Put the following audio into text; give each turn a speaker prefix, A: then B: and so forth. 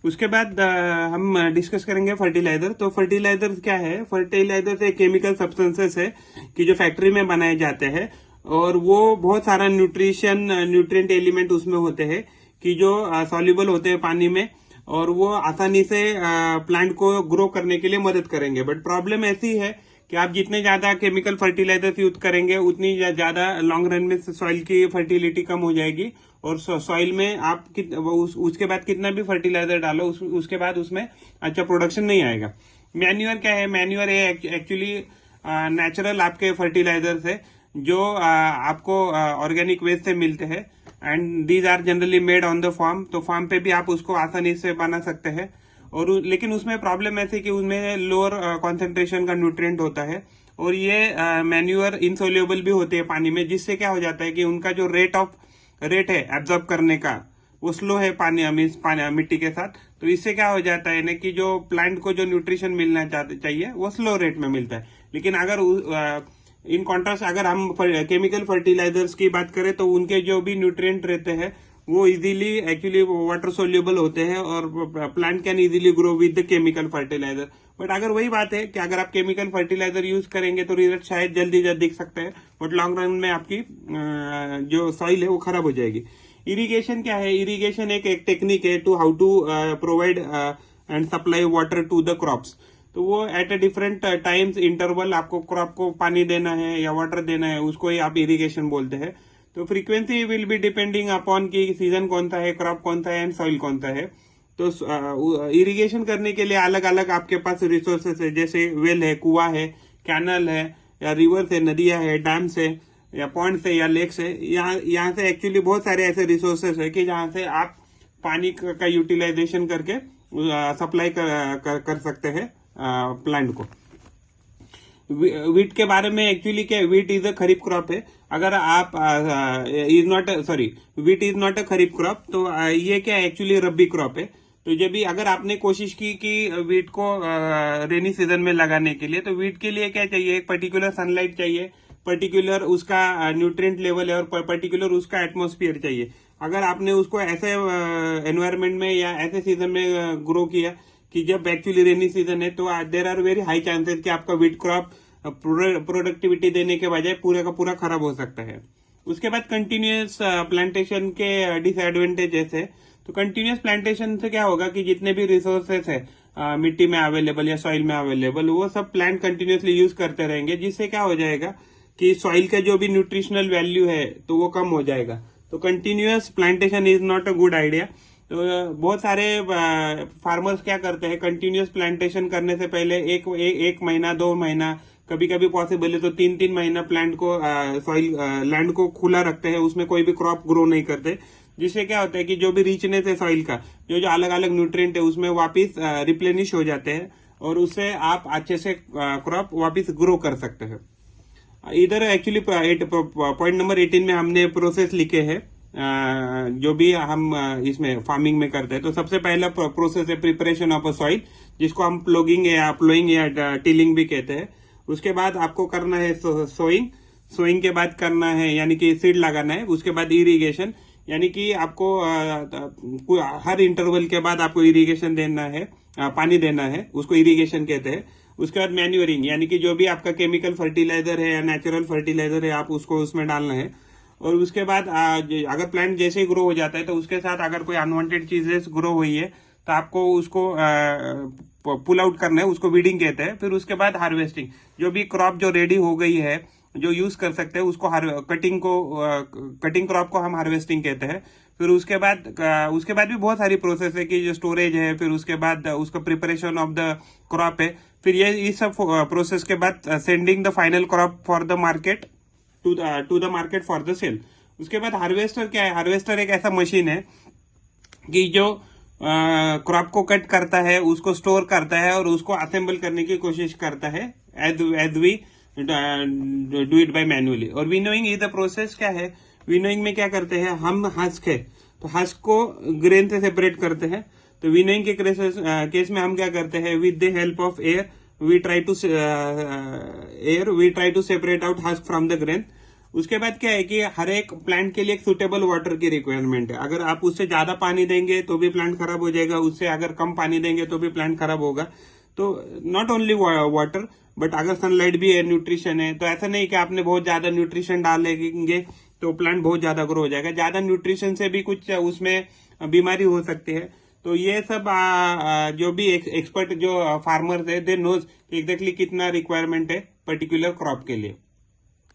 A: उसके बाद हम डिस्कस करेंगे फर्टिलाइजर। तो फर्टिलाइजर क्या है? फर्टिलाइजर एक केमिकल सब्सटेंसेस है कि जो फैक्ट्री में बनाए जाते हैं, और वो बहुत सारा न्यूट्रिएंट एलिमेंट उसमें होते हैं कि जो सॉल्युबल होते हैं पानी में, और वो आसानी से प्लांट को ग्रो करने के लिए मदद करेंगे। बट प्रॉब्लम ऐसी है कि आप जितने ज्यादा केमिकल फर्टिलाइजर यूज करेंगे उतनी ज्यादा लॉन्ग रन में सॉइल की फर्टिलिटी कम हो जाएगी, और सॉइल में आप उसके बाद कितना भी फर्टिलाइजर डालो उसके बाद उसमें अच्छा प्रोडक्शन नहीं आएगा। मैन्यूअर क्या है? मैन्यूअर एक्चुअली नेचुरल आपके फर्टिलाइजर्स है जो आपको ऑर्गेनिक वेस्ट से मिलते हैं, and these are generally made on the farm. तो फार्म पे भी आप उसको आसानी से बना सकते हैं, और लेकिन उसमें प्रॉब्लम ऐसी कि उसमें लोअर कॉन्सेंट्रेशन का न्यूट्रिएंट होता है, और ये मैन्यूअर इनसोल्यूबल भी होते हैं पानी में, जिससे क्या हो जाता है कि उनका जो रेट है एब्जॉर्ब करने का वो स्लो है मिट्टी के साथ। तो इससे क्या हो जाता है ना कि जो प्लांट को जो न्यूट्रिशन मिलना चाहिए वो स्लो रेट में मिलता है। लेकिन अगर इन कॉन्ट्रास्ट अगर हम केमिकल फर्टिलाइजर्स की बात करें तो उनके जो भी न्यूट्रिएंट रहते हैं वो इजीली एक्चुअली वाटर सोल्यूबल होते हैं, और plant can easily grow with the chemical fertiliser. But अगर वही बात है कि अगर आप केमिकल फर्टिलाइजर यूज करेंगे तो रिजल्ट शायद जल्दी दिख सकते हैं, बट लॉन्ग रन में आपकी जो सॉइल है वो खराब हो जाएगी। इरिगेशन क्या है? इरिगेशन एक टेक्निक है to how to provide and supply water to the crops. तो वो at a different times interval आपको क्रॉप को पानी देना है या वाटर देना है, उसको ही आप इरिगेशन बोलते हैं। तो frequency will be depending upon कि सीजन कौन सा है, क्रॉप कौन सा है, एंड सॉइल कौन सा है। तो इरिगेशन करने के लिए अलग अलग आपके पास रिसोर्सेस है, जैसे वेल है, कुआं है, कैनल है, या रिवर्स है, नदियां है, डैम्स है, या पॉन्ड्स है, या लेक्स है। यहाँ से एक्चुअली बहुत सारे ऐसे रिसोर्सेस है कि जहाँ से आप पानी का यूटिलाइजेशन करके सप्लाई कर सकते हैं प्लांट को। वीट के बारे में एक्चुअली क्या, wheat is a kharif crop है। अगर आप wheat is not a kharif crop, तो ये क्या एक्चुअली रब्बी क्रॉप है। तो जब भी अगर आपने कोशिश की कि वीट को रेनी सीजन में लगाने के लिए, तो वीट के लिए क्या चाहिए? एक पर्टिकुलर सनलाइट चाहिए, पर्टिकुलर उसका न्यूट्रिएंट लेवल है, और पर्टिकुलर उसका एटमॉस्फेयर चाहिए। अगर आपने उसको ऐसे एनवायरमेंट में या ऐसे सीजन में ग्रो किया कि जब एक्चुअली रेनी सीजन है, तो there are very high chances कि आपका वीट क्रॉप प्रोडक्टिविटी देने के बजाय पूरे का पूरा खराब हो सकता है। उसके बाद कंटिन्यूस प्लांटेशन के डिसएडवांटेजेस है। तो कंटिन्यूस प्लांटेशन से क्या होगा कि जितने भी रिसोर्सेस है मिट्टी में अवेलेबल या सॉइल में अवेलेबल, वो सब प्लांट कंटिन्यूसली यूज करते रहेंगे, जिससे क्या हो जाएगा कि सॉइल का जो भी न्यूट्रिशनल वैल्यू है तो वो कम हो जाएगा। तो continuous plantation is not a good idea. तो बहुत सारे फार्मर्स क्या करते हैं, कंटिन्यूस प्लांटेशन करने से पहले एक महीना, 2 महीना, कभी कभी पॉसिबल है तो 3 महीना प्लांट को सॉइल लैंड को खुला रखते हैं, उसमें कोई भी क्रॉप ग्रो नहीं करते। जिससे क्या होता है कि जो भी रिचनेस है सॉइल का, जो अलग अलग न्यूट्रिएंट है उसमें वापिस रिप्लेनिश हो जाते हैं, और उससे आप अच्छे से क्रॉप वापिस ग्रो कर सकते हैं। इधर एक्चुअली पॉइंट नंबर 18 में हमने प्रोसेस लिखे हैं जो भी हम इसमें फार्मिंग में करते हैं। तो सबसे पहला प्रोसेस है प्रिपरेशन ऑफ अ सॉइल, जिसको हम प्लोइंग या टिलिंग भी कहते हैं। उसके बाद आपको करना है सोइंग के बाद करना है यानी कि सीड लगाना है। उसके बाद इरिगेशन, यानी कि आपको हर इंटरवल के बाद आपको इरिगेशन देना है, पानी देना है, उसको इरिगेशन कहते हैं। उसके बाद मैन्यूरिंग, यानी कि जो भी आपका केमिकल फर्टिलाइजर है या नेचुरल फर्टिलाइजर है आप उसको उसमें डालना है। और उसके बाद अगर प्लांट जैसे ही ग्रो हो जाता है तो उसके साथ अगर कोई अनवांटेड चीजें ग्रो हुई है तो आपको उसको पुल आउट करना है, उसको वीडिंग कहते हैं। फिर उसके बाद हार्वेस्टिंग, जो भी क्रॉप जो रेडी हो गई है जो यूज कर सकते हैं उसको कटिंग क्रॉप को हम हार्वेस्टिंग कहते हैं। फिर उसके बाद भी बहुत सारी प्रोसेस है कि जो स्टोरेज है, फिर उसके बाद उसका प्रिपरेशन ऑफ द क्रॉप है। फिर ये इस सब प्रोसेस के बाद sending the final crop for the market to the market for the sale. उसके बाद हार्वेस्टर क्या है? हार्वेस्टर एक ऐसा मशीन है कि जो क्रॉप को कट करता है, उसको स्टोर करता है और उसको असेंबल करने की कोशिश करता है as we do it by manually. और विनोइंग इज द प्रोसेस क्या है? विनोइंग में क्या करते हैं हम? हस्क है तो हस्क को ग्रेन से सेपरेट करते हैं। तो विनोइंग के केस में हम क्या करते हैं? With the help of air we try to separate out husk from the grain, उसके बाद क्या है कि हर एक प्लांट के लिए एक सुटेबल वाटर की रिक्वायरमेंट है। अगर आप उससे ज्यादा पानी देंगे तो भी प्लांट खराब हो जाएगा, उससे अगर कम पानी देंगे तो भी प्लांट खराब होगा। तो नॉट ओनली वाटर बट अगर सनलाइट भी है, न्यूट्रिशन है, तो ऐसा नहीं कि आपने बहुत ज्यादा न्यूट्रिशन डालेंगे तो प्लांट बहुत ज्यादा ग्रो हो जाएगा। ज्यादा न्यूट्रिशन से भी कुछ उसमें बीमारी हो सकती है। तो ये सब जो भी एक्सपर्ट जो फार्मर्स है दे नोज एग्जैक्टली कितना रिक्वायरमेंट है पर्टिकुलर क्रॉप के लिए।